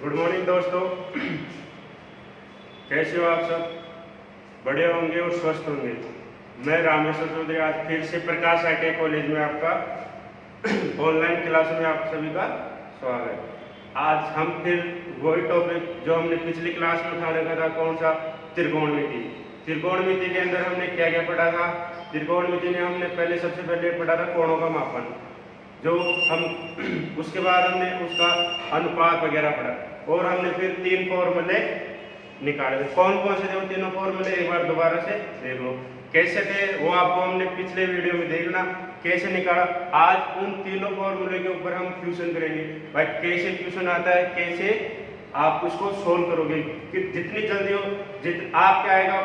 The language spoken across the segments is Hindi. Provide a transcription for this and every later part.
गुड मॉर्निंग दोस्तों। कैसे हो आप सब? बढ़िया होंगे और स्वस्थ होंगे। मैं रामेश्वर चौधरी आज फिर से प्रकाश ITI कॉलेज में आपका ऑनलाइन क्लास में आप सभी का स्वागत। आज हम फिर वही टॉपिक जो हमने पिछली क्लास में उठा रखा था, कौन सा? त्रिकोणमिति। त्रिकोणमिति के अंदर हमने क्या क्या पढ़ा था? त्रिकोणमिति में हमने सबसे पहले पढ़ा था कोणों का मापन, जो हम उसके बाद हमने उसका अनुपात वगैरह पढ़ा, और हमने फिर 3 फॉर्मूले निकाले थे। कौन कौन से थे वो तीनों फॉर्मूले? एक बार दोबारा से देख लो कैसे थे वो, आपको हमने पिछले वीडियो में देखना कैसे निकाला। आज उन तीनों फॉर्मूले के ऊपर हम क्वेश्चन करेंगे। भाई कैसे क्वेश्चन आता है, कैसे आप उसको सोल्व करोगे, कि जितनी जल्दी हो आप क्या आएगा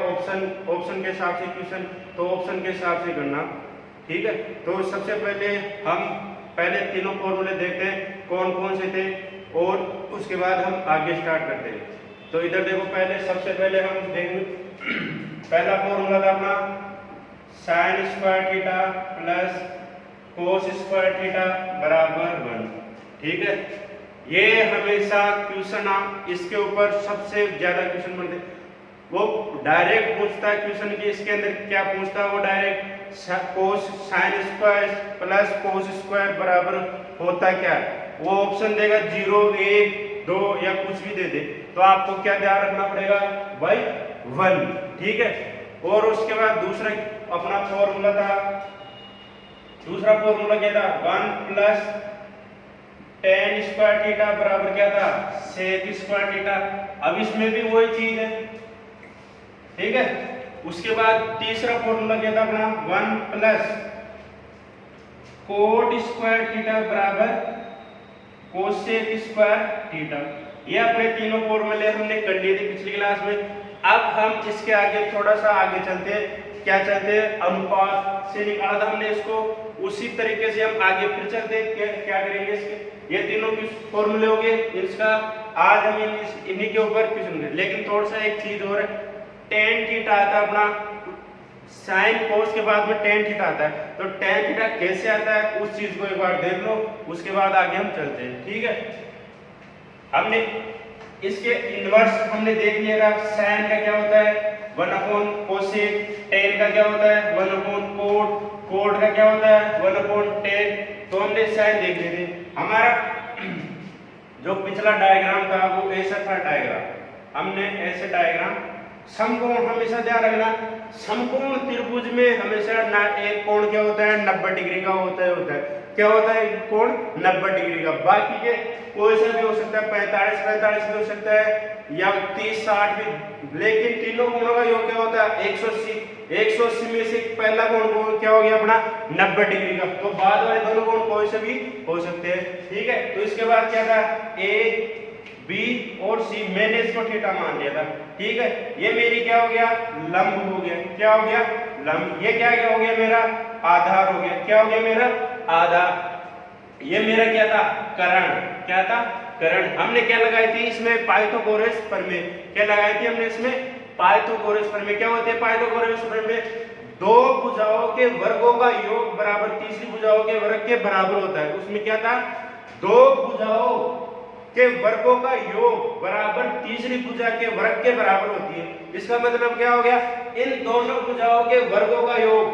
ऑप्शन के हिसाब से क्वेश्चन, तो ऑप्शन के हिसाब से करना, ठीक है। तो सबसे पहले हम तीनों फॉर्मूले देखते हैं कौन कौन से थे, और उसके बाद हम आगे स्टार्ट करते हैं। तो इधर देखो, सबसे पहले हम देखेंगे पहला फॉर्मूला था अपना sin square theta plus cos square theta बराबर 1, ठीक है। ये हमेशा क्वेश्चन आप इसके ऊपर सबसे ज्यादा क्वेश्चन बनते, वो डायरेक्ट पूछता है क्वेश्चन की इसके अंदर क्या पूछता है, वो direct cos sin square plus cos square बराबर होता क्या, वो ऑप्शन देगा 0, 1, 2 या कुछ भी दे दे, तो आपको क्या ध्यान रखना पड़ेगा भाई 1, ठीक है। और उसके बाद दूसरा अपना फॉर्मूला था, दूसरा फॉर्मूला क्या था, 1 प्लस tan स्क्वायर थीटा बराबर क्या था, sec स्क्वायर थीटा। अब इसमें भी वही चीज है, ठीक है। उसके बाद तीसरा फॉर्मूला क्या था अपना, 1 प्लस cot स्क्वायर थीटा बराबर कोसेक स्क्वायर थीटा। ये अपने तीनों फॉर्मूले हमने कर लिए थे पिछली क्लास में। अब हम इसके आगे थोड़ा सा आगे चलते हैं, क्या चलते हैं, अनुपात से निकाला था हमने इसको, उसी तरीके से हम आगे फिर चलते हैं। क्या करेंगे, इसके ये तीनों की फॉर्मूले हो गए, इसका आज हम इन्हीं के ऊपर क्वेश्चन करेंगे। लेकिन थोड़ा सा एक चीज और है, tan थीटा आता है अपना, साइन कोस के बाद में tan थीटा आता है, तो tan थीटा कैसे आता है उस चीज को एक बार देख लो, उसके बाद आगे हम चलते हैं, ठीक है। हमने इसके इनवर्स हमने देख लिया था, साइन का क्या होता है 1 कोसेक, tan का क्या होता है 1 कोट, कोट का क्या होता है 1 tan। तो हमने साइन देख लिए थे। हमारा जो पिछला डायग्राम था वो ऐसा था डायग्राम, हमने ऐसे डायग्राम, समकोण हमेशा ध्यान रखना, समकोण त्रिभुज में हमेशा ना एक कोण क्या होता है 90 डिग्री का होता है, क्या होता है कोण 90 डिग्री का। बाकी के कोई सा भी हो सकता है, 45 भी हो सकता है, या 30-60 भी, लेकिन तीनों कोणों का योग क्या होता है 180 में से पहला कोण क्या हो गया अपना 90 डिग्री का, तो बाद वाले दोनों कोण कोई से भी हो सकते हैं, ठीक है। तो इसके बाद क्या था, A, B और C, मैंने इसको थीटा मान लिया था, ठीक है। ये मेरी क्या हो गया, लंब हो गया, क्या हो गया लंब। ये क्या हो गया मेरा आधार हो गया, क्या हो गया मेरा आधार। ये मेरा क्या था कर्ण, क्या था कर्ण। हमने क्या लगाई थी इसमें पाइथागोरस प्रमेय, क्या लगाई थी हमने इसमें पाइथागोरस प्रमेय। क्या होते हैं पाइथागोरस प्रमेय, दो भुजाओं के वर्गों का योग बराबर तीसरी भुजाओं के वर्ग के बराबर होता है। उसमें क्या था, दो भुजाओं के वर्गों का योग बराबर तीसरी भुजा के वर्ग के बराबर होती है। इसका मतलब क्या हो गया, इन दोनों भुजाओं के वर्गों का योग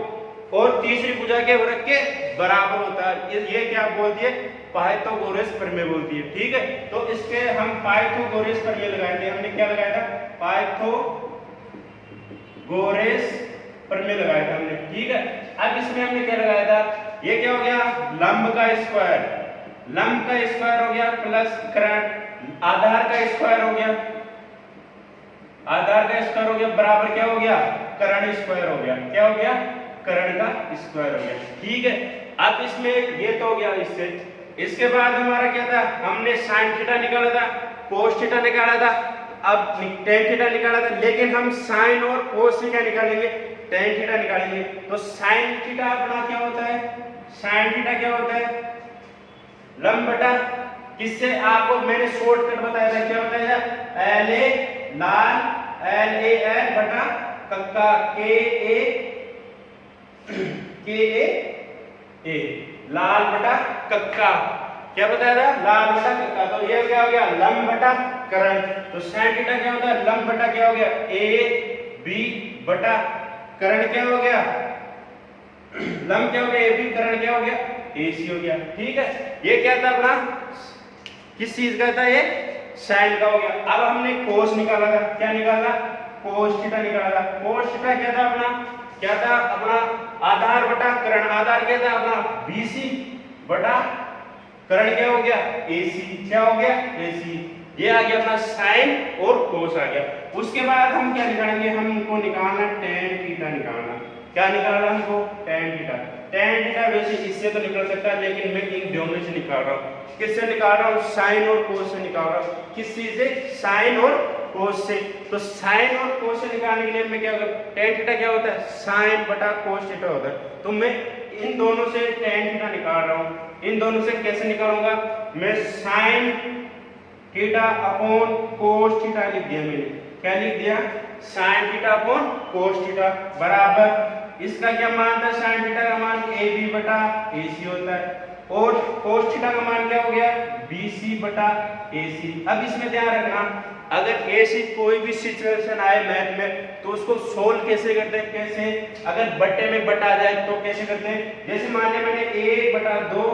और तीसरी भुजा के वर्ग के बराबर होता है। ये क्या बोलती है, पाइथागोरस प्रमेय बोलती है, ठीक है। तो इसके हम पाइथागोरस प्रमेय लगाए थे, हमने क्या लगाया था पाइथागोरस प्रमेय लगाया था हमने, ठीक है। अब इसमें हमने क्या लगाया था, ये क्या हो गया लंब का स्क्वायर, लंब का स्क्वायर हो गया प्लस कर्ण, आधार का स्क्वायर हो गया, आधार का स्क्वायर हो गया बराबर क्या हो गया कर्ण स्क्वायर हो गया, क्या हो गया कर्ण का स्क्वायर हो गया, ठीक है। अब इसमें ये तो हो गया इससे। इसके बाद हमारा क्या था, हमने sin थीटा निकाला था, cos थीटा निकाला था, अब tan थीटा निकाला था, लेकिन हम sin और cos से क्या निकालेंगे, tan थीटा निकालेंगे। तो sin थीटा अपना क्या होता है, sin थीटा क्या होता है लंब बटा किससे, आपको मैंने शॉर्टकट बताया था, क्या होता है LA लाल LAL बटा कक्का KA लाल बटा कक्का, क्या बताया था, लाल बटा का, तो ये क्या हो गया लंब बटा करण। तो sin थीटा क्या होता है, लंब बटा क्या हो गया ए बी बटा करण क्या हो गया, लंब क्या हो गया ए बी, करण क्या हो गया ए सी हो गया। ठीक है, ये क्या था अपना, किस चीज का था, ये sin का हो गया। अब हमने cos निकाला था, क्या निकाला, cos थीटा निकाला। cos थीटा क्या था अपना, क्या था अपना आधार बटा करण, आधार क्या था अपना BC बटा करण क्या हो गया AC, क्या हो गया AC। ये आ गया अपना sin और cos आ गया। उसके बाद हम क्या निकालेंगे, हमको निकालना tan थीटा निकालना। क्या निकालना हमको, tan थीटा। tan थीटा वैसे इससे तो निकल सकता है, लेकिन मैं इन दोनों से निकाल रहा हूँ। किससे निकाल रहा हूँ, sin और cos से निकाल रहा हूँ। किस चीज से, sin और cos से। तो sin और cos से निकालने के लिए मैं क्या करूँ, tan थीटा क्या होता है sin बटा cos थीटा होता है। तो मैं इन दोनों से tan थीटा निकाल रहा हूँ। इन दोनों से कैसे निकालूंगा, मैं sin theta upon cos theta लिख दिया मैंने। क्या लिख दिया, sin theta upon cos theta बराबर, इसका क्या मान था, sin थीटा का मान AB बटा AC होता है, और cos थीटा का मान क्या हो गया BC बटा AC। अब इसमें ध्यान रखना, अगर ऐसी कोई भी सिचुएशन आए मैथ में तो उसको सोल्व कैसे करते हैं, कैसे, अगर बट्टे में बटा जाए तो कैसे करते हैं। जैसे मान लिया मैंने 1 बटा 2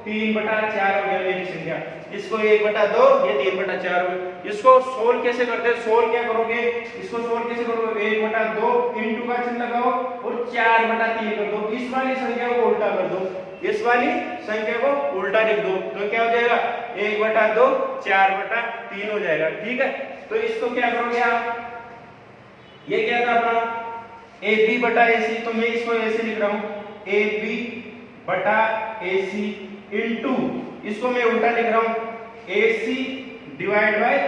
3 बटा 4 हो गया मेरी संख्या, इसको 1 बटा 2 ये 3 बटा 4 हो गया। इसको सोल्व कैसे करते हैं, सोल्व क्या करोगे, इसको सोल्व कैसे करोगे, 1 बटा 2 इंटू का चिन्ह लगाओ और 4 बटा 3 कर दो, इस वाली संख्या को उल्टा कर दो, इस वाली संख्या को उल्टा लिख दो, तो क्या हो जाएगा 1 बटा 2 4 बटा 3 हो जाएगा। ठीक है, तो इसको क्या करोगे आप, ये क्या था अपना AB बटा AC, तो मैं इसको ऐसे लिख रहा हूँ AB बटा AC इंटू, इसको मैं उल्टा लिख रहा हूँ AC डिवाइड बाय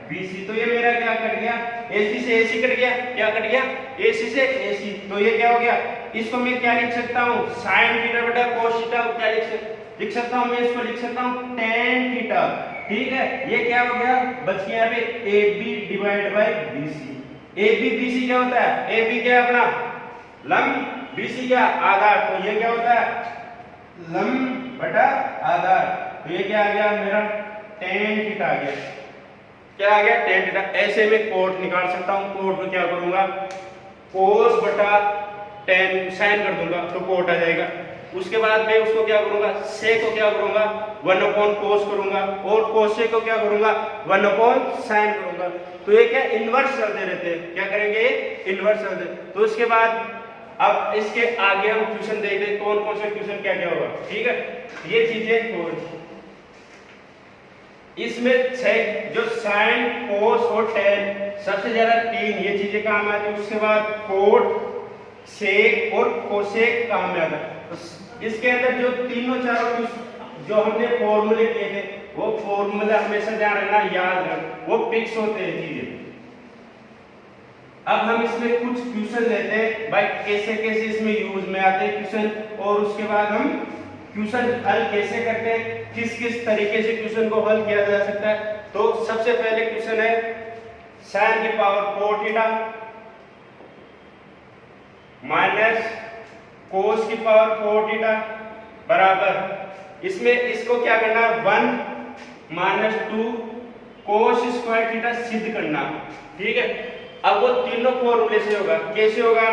BC। तो ये मेरा क्या कट गया, AC से AC कट गया, क्या कट गया AC से AC। तो ये क्या हो गया, इसको मैं क्या लिख सकता हूँ sin थीटा बटा cos थीटा, क्या लिख सकता हूँ मैं, इसको लिख सकता हूँ tan थीटा। ठीक है, ये क्या हो गया, बच गया यहाँ पे AB divide by BC। AB BC क्या होता है, AB क्या है अपना लंब, BC क्या आधार, तो ये क्या होता है लंब बटा आधार। तो ये क्या आ गया मेरा tan थीटा आ गया, क्या आ गया tan थीटा। ऐसे में कोट निकाल सकता हूँ, कोट में क्या करूंगा cos बटा tan sin कर दूंगा तो कोट आ जाएगा। उसके बाद मैं उसको क्या करूंगा, से को क्या करूंगा 1 अपॉन cos करूंगा, और cos से को क्या करूंगा 1 अपॉन sin करूंगा। तो ये क्या इनवर्स चलते रहते हैं, क्या करेंगे इनवर्स चलते। तो उसके बाद अब इसके आगे हम क्वेश्चन देखते हैं कौन कौन से क्वेश्चन क्या क्या होगा। ठीक है, ये चीजें और इसमें 6 जो sin cos और tan सबसे ज्यादा 3 ये चीजें काम आती है। उसके बाद कोट सेक और कोसेक काम में आता है। तो इसके अंदर जो तीनों चारों जो हमने फॉर्मूले किए थे वो फॉर्मूला हमेशा ध्यान रखना, याद रखना, वो फिक्स होते हैं चीजें। अब हम इसमें कुछ क्वेश्चन लेते हैं भाई, कैसे कैसे इसमें यूज में आते हैं क्वेश्चन, और उसके बाद हम क्वेश्चन हल कैसे करते हैं, किस किस तरीके से क्वेश्चन को हल किया जा सकता है। तो सबसे पहले क्वेश्चन है sin की पावर 4 थीटा माइनस cos की पावर 4 थीटा बराबर, इसमें इसको क्या करना है 1 माइनस 2 cos स्क्वायर थीटा सिद्ध करना। ठीक है, अब वो तीनों फॉर्मूले से होगा, कैसे होगा,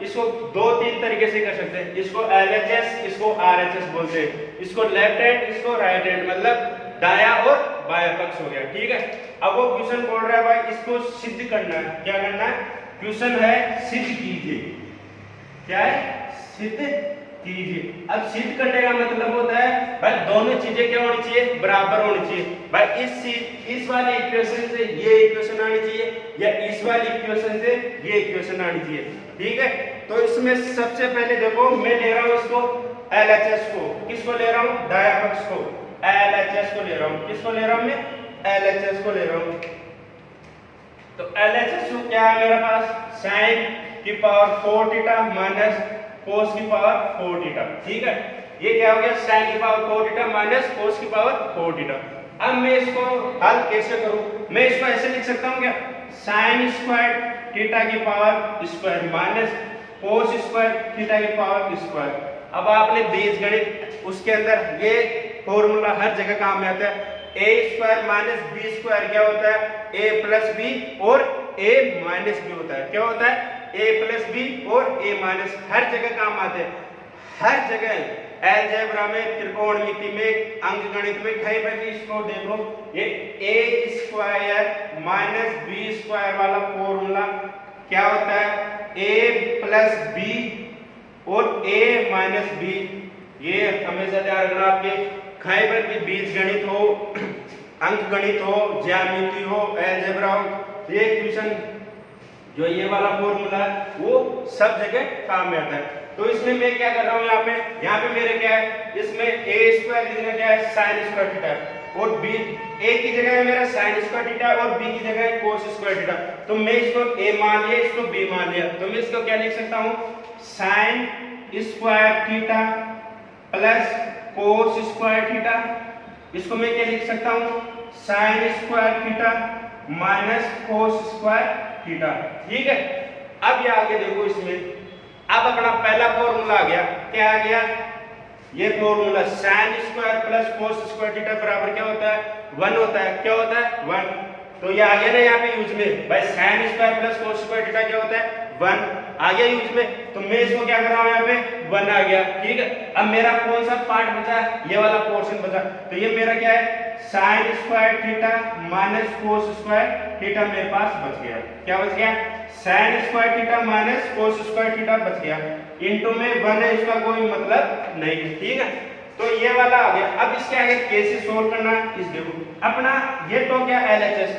इसको 2-3 तरीके से कर सकते हैं। इसको LHS, इसको RHS बोलते हैं, इसको लेफ्ट हैंड, इसको राइट हैंड, मतलब दाया और बायां पक्ष हो गया। ठीक है, अब वो क्वेश्चन बोल रहा है भाई इसको सिद्ध करना है, क्या करना है, क्वेश्चन है सिद्ध कीजिए, क्या है सिद्ध कीजिए। अब सिद्ध करने का मतलब होता है भाई दोनों चीजें क्या होनी चाहिए, बराबर होनी चाहिए। भाई इस वाली इक्वेशन से ये इक्वेशन आनी चाहिए, या इस वाली इक्वेशन से ये इक्वेशन आनी चाहिए। ठीक है, तो इसमें सबसे पहले देखो मैं ले रहा हूँ इसको LHS को, किसको ले रहा हूँ दाया पक्ष को, LHS को ले रहा हूँ, किसको ले रहा हूँ मैं LHS को ले रहा हूँ। तो LHS को क्या है मेरे पास sin की पावर 4 थीटा माइनस cos की पावर 4 थीटा। ठीक है, ये क्या हो गया sin की पावर 4 थीटा माइनस cos की पावर 4 थीटा। अब मैं इसको हल कैसे करूं, मैं इसको ऐसे लिख सकता हूं क्या sin स्क्वायर थीटा की power square minus cos square theta की पावर स्क्वायर। अब आपने बीजगणित उसके अंदर ये फॉर्मूला हर जगह काम में आता है। ए स्क्वायर माइनस बी स्क्वायर क्या होता है? ए प्लस बी और ए माइनस बी होता है। क्या होता है? ए प्लस बी और ए माइनस, हर जगह काम आते हैं, हर जगह अलजेब्रा में, त्रिकोणमिति में, अंकगणित में, कहीं पर भी इसको देखो, ये ए स्क्वायर माइनस बी स्क्वायर वाला फॉर्मूला क्या होता है? ए प्लस बी और ए माइनस बी। ये हमेशा ध्यान रखना, आपके कहीं पर भी बीज गणित हो, अंक गणित हो, ज्यामिति हो, अलजेब्रा हो, ये क्वेश्चन जो ये वाला फॉर्मूला है वो सब जगह काम में आता है। तो इसमें मैं क्या कर रहा हूँ, यहाँ पे मेरे क्या है, इसमें ए स्क्वायर की जगह क्या है? साइन स्क्वायर थीटा, और बी ए की जगह है मेरा साइन स्क्वायर थीटा और बी की जगह है कोस स्क्वायर थीटा। तो मैं इसको ए मान लिया, इसको बी मान लिया, तो मैं इसको क्या लिख सकता हूँ? Sine square theta plus cos square theta. इसको मैं क्या लिख सकता हूँ? Sine square theta minus cos square theta. ठीक है, अब ये आगे देखो, इसमें अब अपना पहला फॉर्मूला आ गया। क्या आ गया? ये formula sine square plus cos square theta बराबर क्या होता है? 1 होता है। क्या होता है? 1। तो ये आ गया ना यहाँ पे यूज में, भाई sine square plus cos square theta क्या होता है? 1 आ गया यूज में। तो मैं इसको क्या कर रहा हूँ, यहाँ पे 1 आ गया। ठीक है, अब मेरा कौन सा पार्ट बचा? ये वाला पोर्शन बचा। तो ये मेरा क्या है? Sine square theta minus cos square theta मेरे पास बच गया। क्या बच गया? Sine square theta minus cos square theta बच गया। इनटू में 1 है, इसका कोई मतलब नहीं। ठीक है, तो ये वाला आ गया। अब इसके आगे कैसे सोल्व करना है, इस देखो अपना ये तो क्या LHS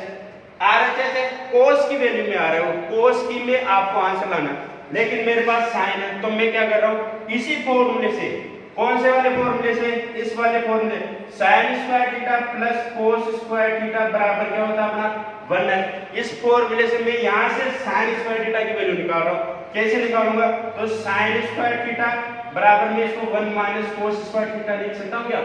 RHS है, कोस की वैल्यू में आ रहा है, कोस की में आपको आंसर लाना है, लेकिन मेरे पास साइन है। तो मैं क्या कर रहा हूँ, इसी फॉर्मूले से, कौन से वाले फॉर्मूले से? इस वाले फॉर्मूले, sine square theta plus cos square theta बराबर क्या होता है अपना? 1 है। इस फॉर्मूले से मैं यहाँ से साइन स्क्वायर थीटा की वैल्यू निकाल रहा हूँ। कैसे निकालूंगा? तो साइन स्क्वायर थीटा बराबर में इसको 1 माइनस कोस स्क्वायर थीटा लिख सकता हूँ। क्या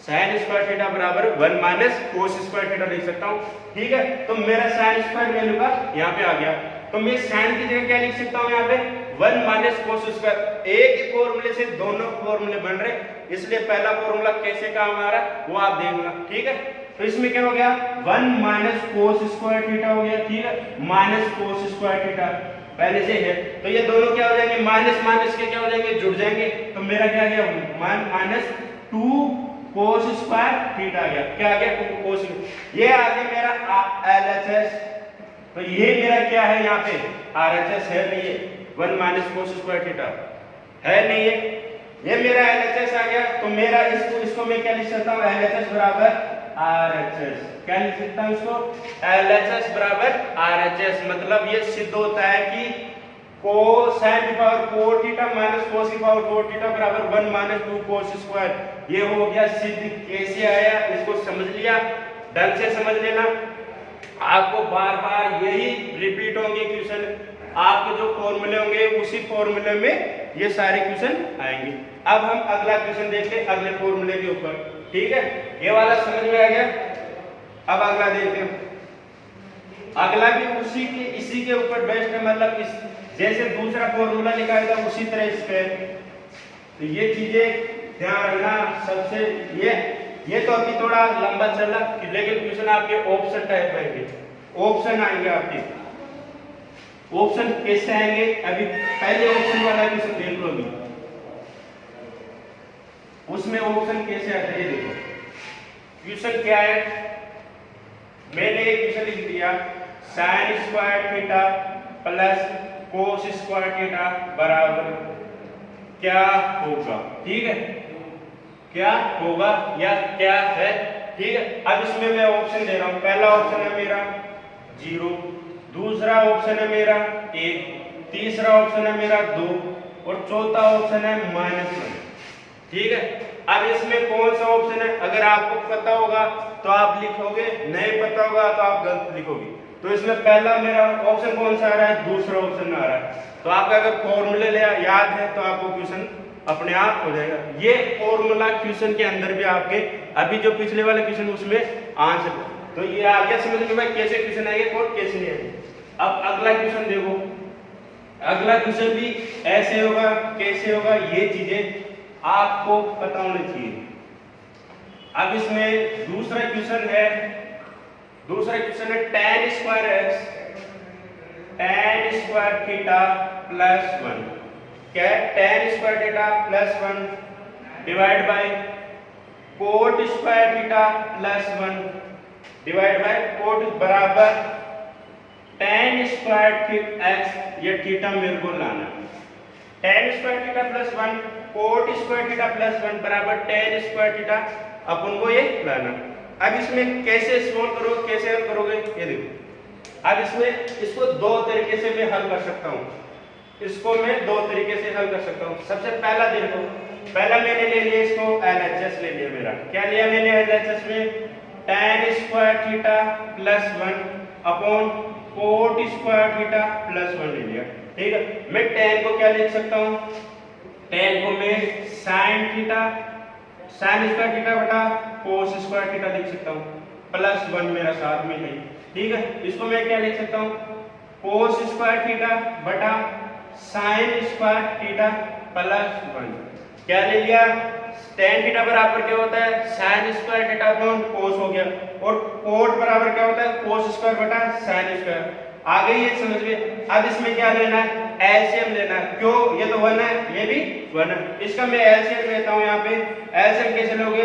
साइन स्क्वायर थीटा बराबर 1 माइनस कोस स्क्वायर थीटा लिख सकता हूँ। ठीक है, तो मेरा साइन स्क्वायर वैल्यू का यहाँ पे आ गया। तो मैं साइन की जगह क्या लिख सकता हूँ यहाँ पे? 1 माइनस कोस स्क्वायर। एक ही फॉर्मूले से दोनों फॉर्मूले बन रहे, इसलिए पहला फॉर्मूला कैसे काम आ रहा है वो आप देखना। ठीक है, तो इसमें क्या हो गया? 1 माइनस कोस स्क्वायर थीटा हो गया। ठीक है, माइनस कोस स्क्वायर थीटा पहले से है, तो ये दोनों क्या हो जाएंगे? माइनस माइनस के क्या हो जाएंगे? जुड़ जाएंगे। तो मेरा क्या आ गया? माइनस 2 कोस स्क्वायर थीटा आ गया। क्या आ गया? कोस। ये आ गया मेरा LHS। तो ये मेरा क्या है यहाँ पे? RHS है नहीं है, 1 माइनस कोस स्क्वायर थीटा है नहीं है, ये मेरा LHS आ गया। तो मेरा इसको मैं क्या लिख सकता हूँ? LHS बराबर RHS। क्या लिख सकता हूँ इसको? LHS बराबर RHS। मतलब ये सिद्ध होता है कि कोसाइन की पावर 4 थीटा माइनस कोस की पावर 4 थीटा बराबर 1 माइनस 2 कोस स्क्वायर। ये हो गया सिद्ध। कैसे आया इसको समझ लिया, ढंग से समझ लेना। आपको बार बार यही रिपीट होंगे क्वेश्चन, आपके जो फॉर्मूले होंगे उसी फॉर्मूले में ये सारे क्वेश्चन आएंगे। अब हम अगला क्वेश्चन देखते हैं अगले फॉर्मूले के ऊपर। ठीक है, ये वाला समझ में आ गया। अब अगला देखते हैं। अगला भी उसी के इसी के ऊपर बेस्ड है, मतलब इस जैसे दूसरा फॉर्मूला निकाला था उसी तरह इस पे। तो ये चीजें ध्यान रखना सबसे। ये तो अभी थोड़ा लंबा चला, लेकिन क्वेश्चन आपके ऑप्शन टाइप आएंगे, ऑप्शन आएंगे आपके। ऑप्शन कैसे आएंगे? अभी पहले ऑप्शन वाला क्वेश्चन देख लो। अभी उसमें ऑप्शन कैसे आता है ये देखो। क्वेश्चन क्या है? मैंने एक क्वेश्चन लिख दिया, sine square theta plus cos square theta बराबर क्या होगा? ठीक है, क्या होगा या क्या है? ठीक है, अब इसमें मैं ऑप्शन दे रहा हूं। पहला ऑप्शन है मेरा 0, दूसरा ऑप्शन है मेरा 1, तीसरा ऑप्शन है मेरा 2 और चौथा ऑप्शन है -1। ठीक है, अब इसमें कौन सा ऑप्शन है? अगर आपको पता होगा तो आप लिखोगे, नहीं पता होगा तो आप गलत लिखोगे। तो इसमें पहला मेरा ऑप्शन कौन सा आ रहा है? दूसरा ऑप्शन आ रहा है। तो आपका अगर फॉर्मूले याद है तो आपको क्वेश्चन अपने आप हो जाएगा। ये फॉर्मूला क्वेश्चन के अंदर भी आपके अभी जो पिछले वाले क्वेश्चन उसमें आंसर, तो ये आ गया समझ में भाई कैसे क्वेश्चन आएंगे और कैसे नहीं आएंगे। अब अगला क्वेश्चन देखो, अगला क्वेश्चन भी ऐसे होगा, कैसे होगा, ये चीजें आपको पता होनी चाहिए। अब इसमें दूसरा इक्वेशन है tan square x tan square theta plus 1, क्या है tan square theta plus 1 divide by cot square theta plus 1 divide by cot बराबर tan स्क्वायर एक्स, ये थीटा मेरे को लाना, tan square theta plus 1 cot square theta plus 1 बराबर tan स्क्वायर थीटा अपन को ये लाना। अब इसमें कैसे सॉल्व करोगे, कैसे हल करोगे, ये देखो। अब इसमें इसको दो तरीके से मैं हल कर सकता हूँ, इसको मैं दो तरीके से हल कर सकता हूँ। सबसे पहला देखो, पहला मैंने ले लिया इसको LHS ले लिया, मेरा क्या लिया मैंने LHS में tan square theta plus 1 upon coat square theta plus 1 ले लिया, ठीक है। मैं tan को क्या लिख सकता हूँ, tan को मैं sin स्क्वायर थीटा बटा कोस स्क्वायर थीटा लिख सकता हूँ, प्लस 1 मेरा साथ में है, ठीक है। इसको मैं क्या लिख सकता हूँ, कोस स्क्वायर थीटा बटा साइन स्क्वायर थीटा प्लस 1, क्या ले लिया, tan थीटा बराबर क्या होता है साइन स्क्वायर थीटा अपॉन कोस हो गया, और कोट बराबर क्या होता है कोस स्क्वायर बटा साइन स्क्वायर। आ गई ये समझ में। अब इसमें क्या लेना है, एलसीएम लेना है, क्यों, ये तो 1 है, ये भी 1 है, इसका मैं एलसीएम लेता हूँ। यहाँ पे एलसीएम कैसे लोगे,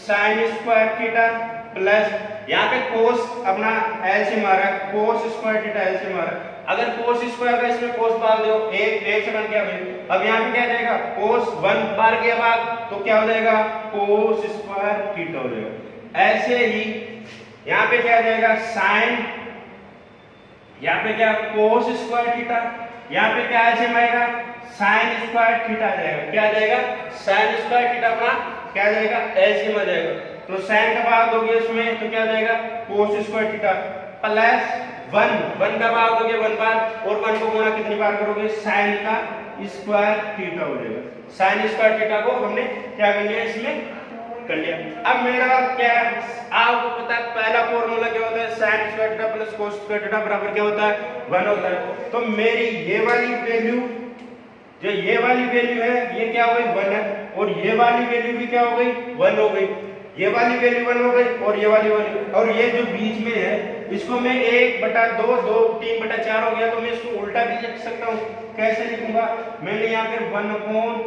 साइन स्क्वायर थीटा प्लस, यहाँ पे कोस अपना एलसीएम आ रहा है, कोस स्क्वायर थीटा एलसीएम आ रहा है, अगर कोस स्क्वायर का इसमें कोस भाग दो, एक से बन गया भाई। अब यहाँ पे क्या जाएगा, कोस 1 बार गया भाग, तो क्या हो जाएगा कोस स्क्वायर थीटा हो जाएगा। ऐसे ही यहाँ पे क्या जाएगा साइन, यहाँ पे क्या कोस स्क्वायर थीटा, यहाँ पे क्या एलसीएम आएगा साइन स्क्वायर थीटा आ जाएगा, क्या आ जाएगा साइन स्क्वायर थीटा अपना क्या जाएगा एलसीएम आ जाएगा। तो साइन का भाग दोगे उसमें तो क्या आ जाएगा कोस स्क्वायर थीटा प्लस 1 का भाग दोगे 1 बार, और 1 को गुणा कितनी बार करोगे साइन का स्क्वायर थीटा हो जाएगा। साइन स्क्वायर थीटा को हमने क्या कर लिया इसमें कर लिया। अब मेरा क्या है, आपको पता है पहला फॉर्मूला क्या होता है sine square theta plus cos square theta बराबर क्या होता है 1 होता है। तो मेरी ये वाली वैल्यू, जो ये वाली वैल्यू है ये क्या हो गई 1 है, और ये वाली वैल्यू भी क्या हो गई 1 हो गई, ये वाली वैल्यू 1 हो गई, और ये वाली वैल्यू, और ये जो बीच में है इसको मैं 1/2 2 3/4 हो गया, तो मैं इसको उल्टा भी लिख सकता हूँ। कैसे लिखूंगा, मैंने यहाँ पे 1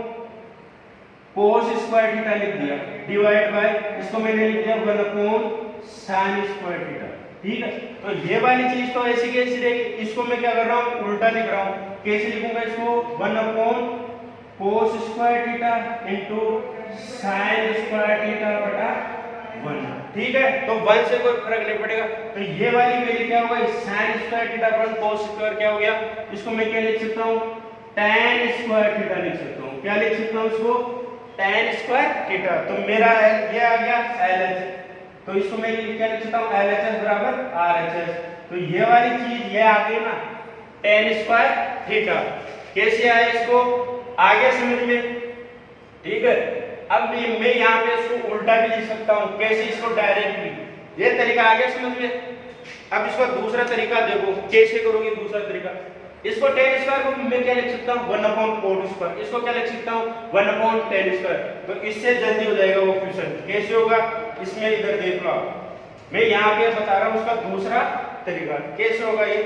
कोस स्क्वायर थीटा लिख दिया डिवाइड बाय, इसको मैंने लिख दिया 1 साइन स्क्वायर थीटा, ठीक है। तो ये वाली चीज तो ऐसी कैसी रहेगी, इसको मैं क्या कर रहा हूँ उल्टा लिख रहा हूँ। कैसे लिखूंगा इसको 1 cos square theta into sine square theta बटा 1, ठीक है। तो 1 से कोई फर्क नहीं पड़ेगा। तो ये वाली वैल्यू क्या होगा sine square theta upon cos square क्या हो गया, इसको मैं क्या लिख सकता हूँ tan स्क्वायर थीटा लिख सकता हूँ। क्या लिख सकता हूँ इसको tan स्क्वायर थीटा। तो मेरा ये आ गया LHS, तो इसको मैं क्या लिख सकता हूँ LHS बराबर RHS। तो ये वाली चीज ये आ गई ना tan स्क्वायर थीटा। कैसे आया इसको आगे समझ में, ठीक है। अब मैं यहाँ पे इसको उल्टा भी लिख सकता हूँ, कैसे इसको डायरेक्टली, ये तरीका आ गया समझ में। अब इसको दूसरा तरीका देखो कैसे करोगे, दूसरा तरीका इसको tan स्क्वायर को मैं क्या लिख सकता हूँ 1 कोट स्क्वायर, इसको क्या लिख सकता हूँ 1 tan स्क्वायर। तो इससे जल्दी हो जाएगा वो क्वेश्चन। कैसे होगा इसमें इधर देख लो, मैं यहाँ पे बता रहा हूँ उसका दूसरा तरीका कैसे होगा ये।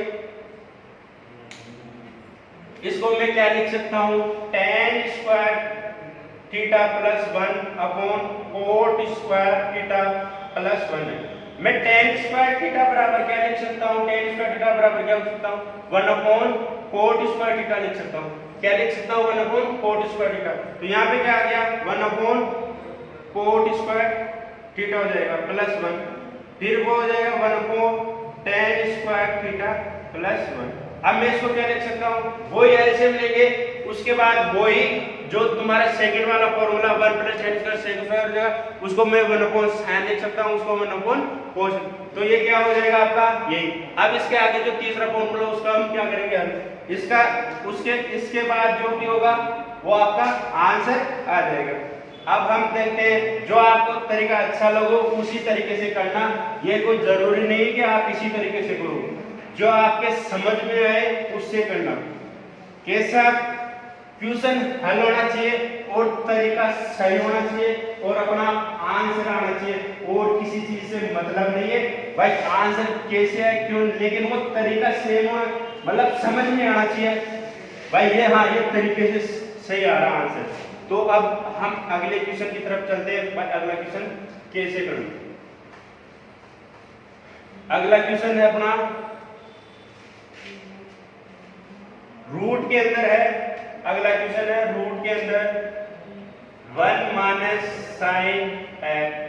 इसको मैं क्या लिख सकता हूँ tan square theta plus 1 upon coat square theta plus 1। मैं tan स्क्वायर थीटा बराबर क्या लिख सकता हूँ, tan स्क्वायर थीटा बराबर क्या लिख सकता हूँ 1 अपॉन कोट स्क्वायर थीटा लिख सकता हूँ। क्या लिख सकता हूँ 1 अपॉन कोट स्क्वायर थीटा। तो यहाँ पे क्या आ गया 1 अपॉन कोट स्क्वायर थीटा हो जाएगा प्लस 1, फिर वो हो जाएगा 1 upon tan square theta plus 1। अब मैं इसको क्या लिख सकता हूँ, वही एलसीएम लेंगे, उसके बाद वही जो तुम्हारा सेकंड वाला formula 1 + tan square sec square हो जाएगा, उसको मैं 1 sin लिख सकता हूँ, उसको 1 cos। तो ये क्या हो जाएगा आपका यही। अब इसके आगे जो तीसरा फॉर्मूला उसका हम क्या करेंगे, हम इसका इसके बाद जो भी होगा वो आपका आंसर आ जाएगा। अब हम देखते हैं जो आपको तरीका अच्छा लगे उसी तरीके से करना, ये कोई जरूरी नहीं कि आप इसी तरीके से करो, जो आपके समझ में आए उससे करना। कैसा क्वेश्चन हल होना चाहिए और तरीका सही होना चाहिए, और अपना आंसर आना चाहिए, और किसी चीज से मतलब नहीं है भाई आंसर कैसे है क्यों, लेकिन वो तरीका सेम हो, मतलब समझ में आना चाहिए भाई ये हाँ ये तरीके से सही आ रहा आंसर। तो अब हम अगले क्वेश्चन की तरफ चलते हैं भाई अगला क्वेश्चन कैसे करूं। अगला क्वेश्चन है अपना रूट के अंदर है, अगला क्वेश्चन है रूट के अंदर 1 माइनस साइन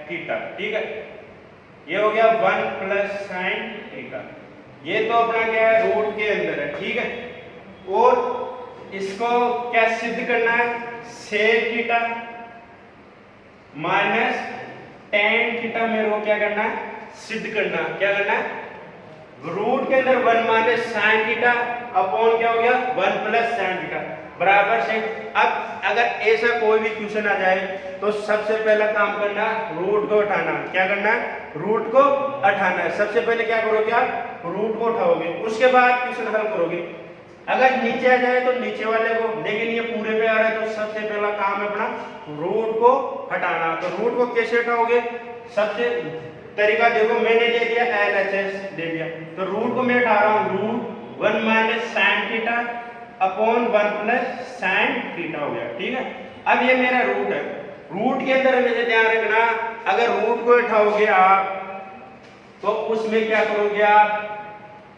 थीटा, ठीक है ये हो गया 1 प्लस साइन थीटा, ये तो अपना क्या है रूट के अंदर है, ठीक है। और इसको क्या सिद्ध करना है, sec theta minus tan theta मेरे को क्या करना है सिद्ध करना, क्या करना है रूट के अंदर 1 माइनस साइन थीटा अपॉन क्या हो गया 1 प्लस साइन थीटा बराबर से। अब अगर ऐसा कोई भी क्वेश्चन आ जाए तो सबसे पहला काम करना रूट को उठाना, क्या करना है रूट को उठाना है। सबसे पहले क्या करोगे आप रूट को उठाओगे, उसके बाद क्वेश्चन हल करोगे। अगर नीचे आ जाए तो नीचे वाले को, लेकिन ये पूरे पे आ रहा है तो सबसे पहला काम है अपना रूट को हटाना। तो रूट को कैसे हटाओगे, सबसे तरीका देखो मैंने ले लिया LHS ले लिया, तो रूट को मैं हटा रहा हूँ root 1 minus sine theta upon 1 plus sine theta हो गया, ठीक है। अब ये मेरा रूट है, रूट के अंदर हमें ध्यान रखना अगर रूट को उठाओगे आप तो उसमें क्या करोगे आप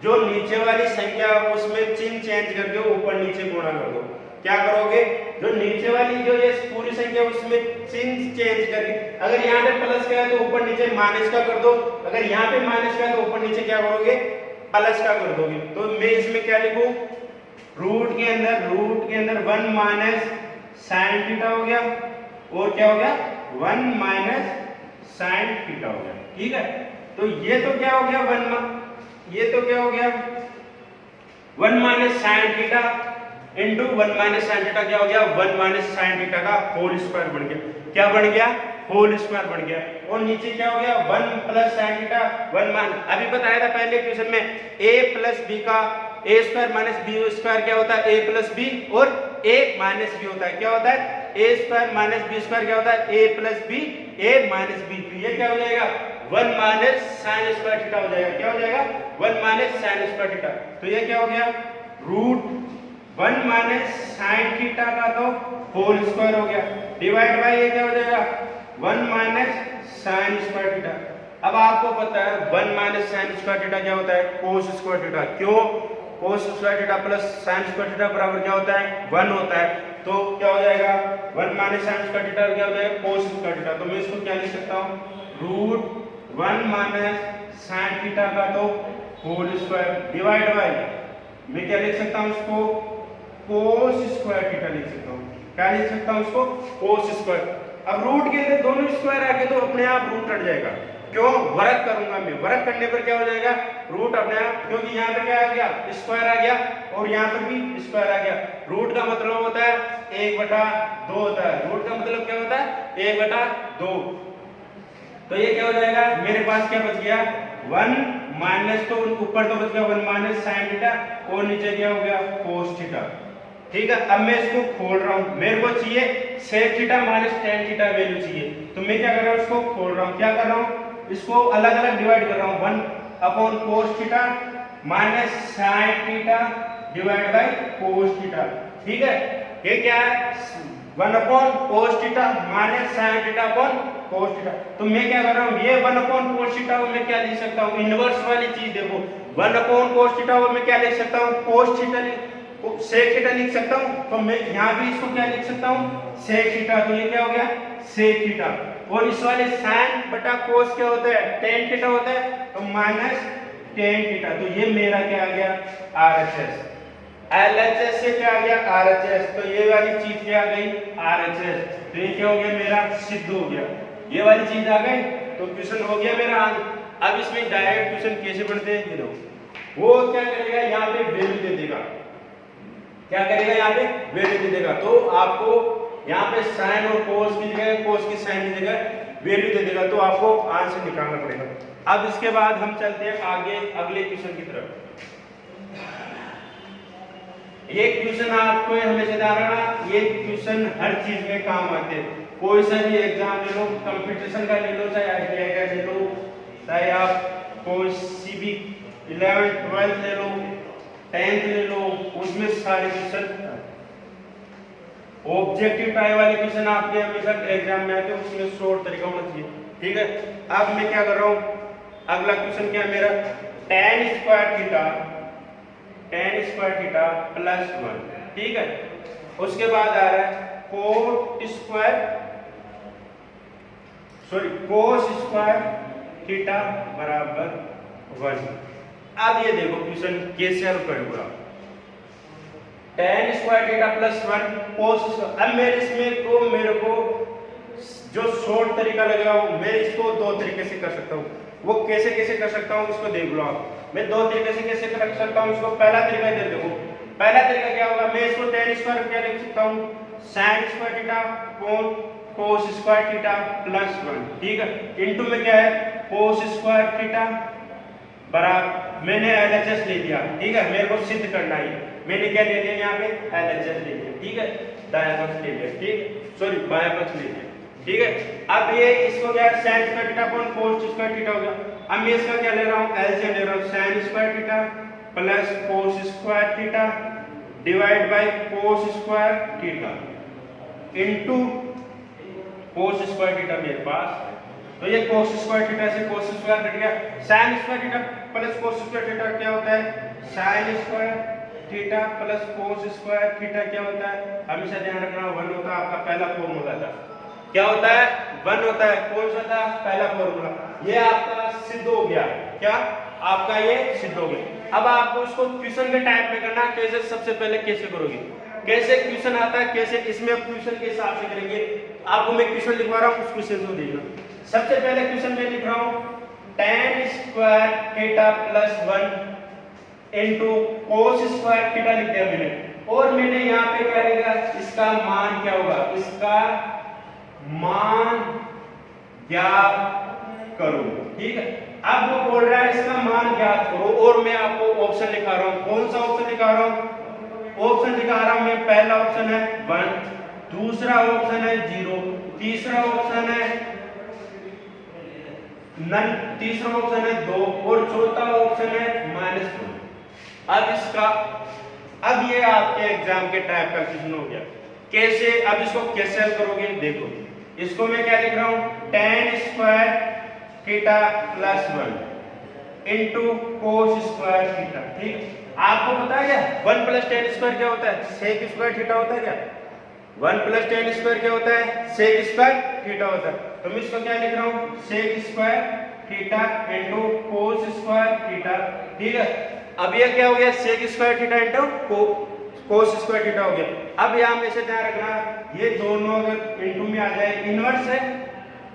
जो नीचे वाली संख्या उसमें चिन्ह चेंज करके ऊपर नीचे गुणा कर दो। क्या करोगे जो नीचे वाली जो ये पूरी संख्या उसमें चिन्ह चेंज करके, अगर यहाँ पे प्लस का है तो ऊपर नीचे माइनस का कर दो, अगर यहाँ पे माइनस का है तो ऊपर नीचे क्या करोगे प्लस का कर दोगे। तो मैं इसमें क्या लिखूं रूट के अंदर 1 माइनस साइन थीटा हो गया और क्या हो गया 1 माइनस साइन थीटा हो गया, ठीक है। तो ये तो क्या हो गया ये तो क्या हो गया 1 minus sine theta into 1 minus sine theta क्या हो गया 1 माइनस साइन थीटा का होल स्क्वायर बन गया, क्या बन गया होल स्क्वायर बन गया। और नीचे क्या हो गया 1 प्लस साइन थीटा 1 माइनस, अभी बताया था पहले क्वेश्चन में a प्लस b का a square minus b square क्या होता है a प्लस b और a माइनस b होता है, क्या होता है a square minus b square क्या होता है a plus b a minus b। तो ये क्या हो जाएगा 1 माइनस साइन स्क्वायर थीटा हो जाएगा, क्या हो जाएगा 1 माइनस साइन स्क्वायर थीटा। तो ये क्या हो गया रूट 1 माइनस साइन थीटा का तो होल स्क्वायर हो गया डिवाइड बाय ये क्या हो जाएगा 1 माइनस साइन स्क्वायर थीटा। अब आपको पता है 1 माइनस साइन स्क्वायर थीटा क्या होता है कोस स्क्वायर थीटा, क्यों cos square theta plus sine square theta बराबर क्या होता है 1 होता है। तो क्या हो जाएगा 1 माइनस साइन स्क्वायर थीटा क्या हो जाएगा कोस स्क्वायर थीटा। तो मैं इसको क्या लिख सकता हूँ रूट 1 माइनस साइन थीटा का तो होल स्क्वायर डिवाइड बाय मैं क्या लिख सकता हूँ इसको कोस स्क्वायर थीटा लिख सकता हूँ, क्या लिख सकता हूँ इसको कोस स्क्वायर। अब रूट के अंदर दोनों स्क्वायर आ गए तो अपने आप रूट हट जाएगा, क्यों वर्ग करूंगा मैं, वर्ग करने पर क्या हो जाएगा रूट अपने आप, क्योंकि यहाँ पे क्या आ गया स्क्वायर आ गया और यहाँ पर भी स्क्वायर आ गया। रूट का मतलब होता है 1/2 होता है, रूट का मतलब क्या होता है 1/2। तो ये क्या हो जाएगा मेरे पास क्या बच गया 1 माइनस, तो ऊपर तो बच गया 1 माइनस साइन थीटा और नीचे क्या हो गया कोस थीटा, ठीक है। अब मैं इसको खोल रहा हूँ, मेरे को चाहिए sec theta minus tan theta value चाहिए, तो मैं क्या कर रहा हूँ इसको खोल रहा हूँ, क्या कर रहा हूँ इसको अलग अलग डिवाइड कर रहा हूँ 1 upon cos theta minus sine theta divide by cos theta, ठीक है। ये क्या है 1 upon cos theta minus sine theta upon cos theta. तो मैं क्या कर रहा हूँ ये 1 अपॉन कोस थीटा को मैं क्या लिख सकता हूँ इनवर्स वाली चीज देखो 1 अपॉन कोस थीटा को मैं क्या लिख सकता हूँ कोस थीटा सेक थीटा लिख सकता हूँ, तो मैं यहाँ भी इसको क्या लिख सकता हूँ सेक थीटा। तो ये क्या हो गया सेक थीटा और इस वाले साइन बटा कोस क्या होता है टेन थीटा होता है, तो माइनस टेन थीटा। तो ये मेरा क्या आ गया RHS, LHS से क्या आ गया RHS, तो ये वाली चीज क्या आ गई RHS। तो ये क्या हो गया मेरा सिद्ध हो गया, ये वाली चीज आ गई तो क्वेश्चन हो गया मेरा। अब इसमें डायरेक्ट क्वेश्चन कैसे बनते हैं ये देखो, वो क्या करेगा यहाँ पे वैल्यू दे देगा, क्या करेगा यहाँ पे वैल्यू दे देगा। तो आपको यहाँ पे साइन और कोस की जगह कोस की साइन की जगह वैल्यू दे देगा, तो आपको आंसर निकालना पड़ेगा। अब इसके बाद हम चलते हैं आगे अगले क्वेश्चन की तरफ। ये क्वेश्चन आपको हमेशा ध्यान रखना, ये क्वेश्चन हर चीज में काम आते हैं। कोई सा भी एग्जाम ले लो, कंपटीशन का ले लो, चाहे ITI का ले लो, चाहे आप कोई सी भी 11th 12th ले लो, 10th ले लो, उसमें सारे क्वेश्चन ऑब्जेक्टिव टाइप वाले क्वेश्चन आपके हमेशा एग्जाम में आते हैं, उसमें शॉर्ट तरीका होना चाहिए। ठीक है, अब मैं क्या कर रहा हूँ, अगला क्वेश्चन क्या है मेरा, tan स्क्वायर थीटा प्लस 1। ठीक है, उसके बाद आ रहा है कोस स्क्वायर थीटा बराबर 1। अब ये देखो क्वेश्चन कैसे हल करूंगा, tan square theta plus 1 cos square. अब मेरे को जो शॉर्ट तरीका लगेगा मैं इसको दो तरीके से कर सकता हूँ। वो कैसे कर सकता हूँ उसको देख लो आप। मैं दो तरीके से कैसे कर सकता हूँ उसको। पहला तरीका इधर देखो, पहला तरीका क्या होगा, मैं इसको tan स्क्वायर क्या लिख सकता हूँ, sin square theta cos square theta plus 1। ठीक है, इनटू में क्या है cos स्क्वायर थीटा बराबर, मैंने LHS ले लिया। ठीक है, मेरे को सिद्ध करना है, मैंने क्या ले लिया यहाँ पे LHS ले लिया। ठीक है, दायां पक्ष ले लिया, ठीक सॉरी बायां पक्ष ले लिया। ठीक है, अब ये इसको क्या है sin square theta upon cos square theta हो गया। अब मैं इसका क्या ले रहा हूँ, एलसीएम ले रहा हूँ, sin square theta plus cos square theta divide by cos square theta into cos square theta मेरे पास, तो ये cos स्क्वायर थीटा से cos स्क्वायर कट गया। sin square theta plus cos square theta क्या होता है, sin square theta plus cos square theta क्या होता है, हमेशा ध्यान रखना 1 होता है आपका पहला फॉर्मूला था। क्या होता है 1 होता है, कौन सा था पहला फॉर्मूला। ये आपका सिद्ध हो गया, क्या आपका ये सिद्ध हो गया। अब आपको इसको क्वेश्चन के टाइप में करना, कैसे सबसे पहले कैसे करोगे, कैसे क्वेश्चन आता है, कैसे इसमें क्वेश्चन के हिसाब से करेंगे। आपको मैं क्वेश्चन लिखवा रहा हूँ, उस क्वेश्चन को देखना। सबसे पहले क्वेश्चन में लिख रहा हूँ tan square theta plus 1 into cos square theta लिख दिया मैंने, और मैंने यहाँ पे क्या लिखा, इसका मान क्या होगा, इसका मान ज्ञात करो। ठीक है, अब वो बोल रहा है इसका मान ज्ञात करो, और मैं आपको ऑप्शन लिखा रहा हूं। कौन सा ऑप्शन लिखा रहा हूं, ऑप्शन लिखा रहा हूं मैं, पहला ऑप्शन है 1, दूसरा ऑप्शन है 0, तीसरा ऑप्शन है नन, तीसरा ऑप्शन है 2 और चौथा ऑप्शन है -2। अब ये आपके एग्जाम के टाइप का क्वेश्चन हो गया। कैसे, अब इसको कैसे हल करोगे देखो, इसको मैं क्या लिख रहा हूं, tan square theta plus 1 into cos square theta. ठीक, आपको पता है क्या 1 प्लस tan स्क्वायर क्या होता है, sec स्क्वायर थीटा होता है क्या, 1 प्लस tan स्क्वायर क्या होता है, sec स्क्वायर थीटा होता है। तो मैं इसको क्या लिख रहा हूं, sec square theta into cos square theta. ठीक है, अब ये क्या हो गया, sec square theta into cos square theta हो गया। अब यहाँ में से ध्यान रखना, ये दोनों अगर इनटू में आ जाए, इनवर्स है,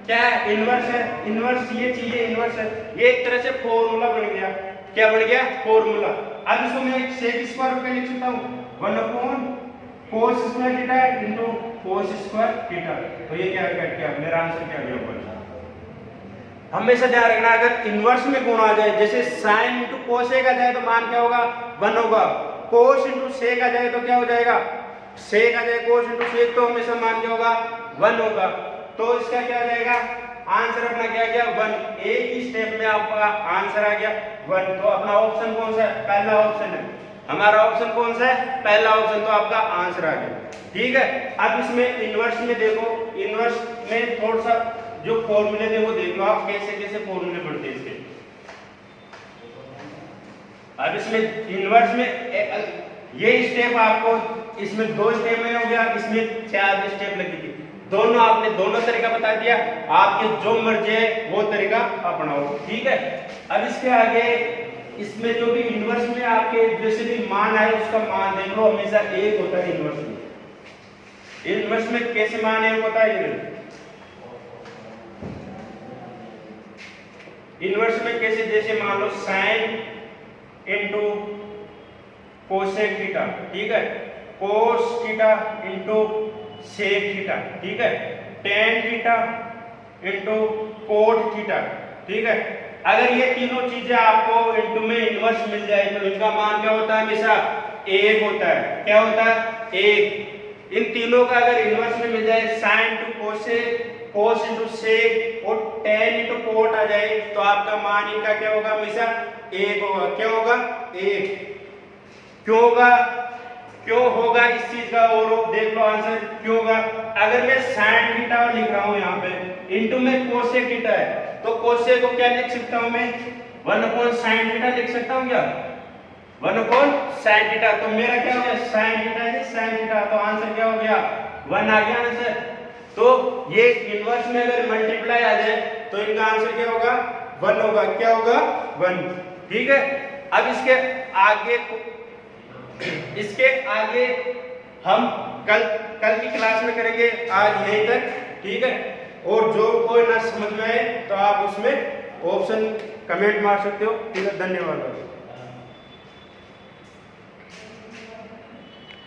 क्या है इनवर्स है, इनवर्स ये चीजें इनवर्स है, ये एक तरह से फॉर्मूला बन गया। क्या बन गया, फॉर्मूला। अब इसको मैं sec स्क्वायर पे लिख सकता हूँ 1 upon cos square theta into cos square theta. तो ये क्या कट गया, मेरा आंसर क्या गया 1। हमेशा ध्यान रखना, अगर इनवर्स में गुण आ जाए, जैसे sin इनटू cos आ जाए तो मान क्या होगा 1 होगा, cos इनटू sec आ जाए तो क्या हो जाएगा, sec आ जाए, cos इनटू sec तो हमेशा मान क्या होगा 1 होगा। तो इसका क्या आ जाएगा, आंसर अपना क्या गया 1। एक ही स्टेप में आपका आंसर आ गया 1। तो अपना ऑप्शन कौन सा है, पहला ऑप्शन है हमारा, ऑप्शन कौन सा है, पहला ऑप्शन। तो आपका आंसर आ गया। ठीक है, अब इसमें इनवर्स में देखो, इनवर्स में थोड़ा सा जो फॉर्मूले थे वो देख लो आप, कैसे कैसे फॉर्मूले बनते हैं इसके। अब इसमें इनवर्स में ये स्टेप आपको, इसमें 2 स्टेप में हो गया, इसमें 4 स्टेप लगेगी। दोनों आपने दोनों तरीका बता दिया, आपके जो मर्जी है वो तरीका अपनाओ। ठीक है, अब इसके आगे इसमें जो भी इनवर्स में आपके जैसे भी मान आए उसका मान देख लो, हमेशा 1 होता है इनवर्स में। इनवर्स में कैसे मान है होता है, इनवर्स में कैसे, जैसे मान लो sin इनटू कोसेक थीटा। ठीक है, cos theta into sec theta. ठीक है, tan theta into cot theta. ठीक है, अगर ये तीनों चीजें आपको इनटू में इनवर्स मिल जाए तो इनका मान क्या होता है, हमेशा 1 होता है। क्या होता है 1। इन तीनों का अगर इनवर्स में मिल जाए sign to cosec, cos into sec और टेन इंटू कोट आ जाए तो आपका मान इनका क्या होगा, हमेशा एक होगा। क्या होगा, एक। क्यों होगा, क्यों होगा इस चीज का, और देख लो आंसर क्यों होगा। अगर मैं साइन थीटा लिख रहा हूं यहाँ पे इंटू में कोसेक थीटा है, तो कोसेक को क्या लिख सकता हूं मैं, 1/sin थीटा लिख सकता हूं क्या, 1/sin थीटा। तो मेरा क्या हो गया, sin थीटा है, sin थीटा, तो आंसर क्या हो गया, 1 आ गया आंसर। तो ये इनवर्स में अगर मल्टीप्लाई आ जाए तो इनका आंसर क्या होगा, 1 होगा। क्या होगा, 1। ठीक है, अब इसके आगे हम कल की क्लास में करेंगे, आज यहीं तक। ठीक है, और जो कोई ना समझ में आए तो आप उसमें ऑप्शन कमेंट मार सकते हो। ठीक है, धन्यवाद।